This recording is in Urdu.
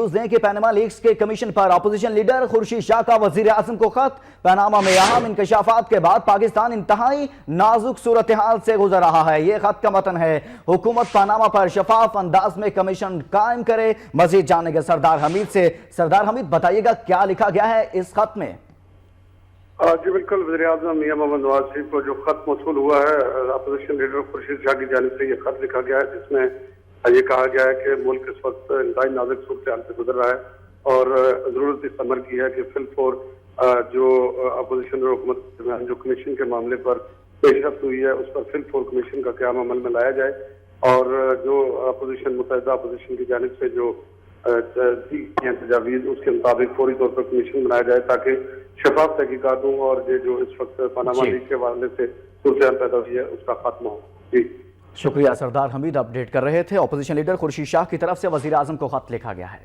نیوز دیں کہ پیناما لیکس کے کمیشن پر اپوزیشن لیڈر خورشید شاہ کا وزیر اعظم کو خط۔ پیناما میں اہم انکشافات کے بعد پاکستان انتہائی نازک صورتحال سے گزر رہا ہے۔ یہ خط کا متن ہے: حکومت پاناما پر شفاف انداز میں کمیشن قائم کرے۔ مزید جانیں گے سردار حمید سے۔ سردار حمید، بتائیے گا کیا لکھا گیا ہے اس خط میں؟ جی بالکل، وزیر اعظم میاں محمد نواز شریف کو جو خط موصول ہوا ہے اپوزیشن لیڈر خورشید شاہ کی جانب سے، یہ خط لکھا گیا ہے جس میں یہ کہا گیا ہے کہ ملک اس وقت انتہائی نازک صورتحال سے گزر رہا ہے اور ضرورت اس امر کی ہے کہ فی الفور جو اپوزیشن اور حکومت کے درمیان جو کمیشن کے معاملے پر پیش رفت ہوئی ہے اس پر فی الفور کمیشن کا قیام عمل میں لایا جائے، اور جو اپوزیشن متحدہ اپوزیشن کی جانب سے جو دی ہیں تجاویز اس کے مطابق فوری طور پر کمیشن بنایا جائے تاکہ شفاف تحقیقاتوں اور یہ جو اس وقت پاناما لیک کے حوالے سے صورتحال پیدا ہوئی ہے اس کا خاتمہ ہو۔ جی شکریہ سردار حمید، اپڈیٹ کر رہے تھے۔ اپوزیشن لیڈر خورشید شاہ کی طرف سے وزیر اعظم کو خط لکھا گیا ہے۔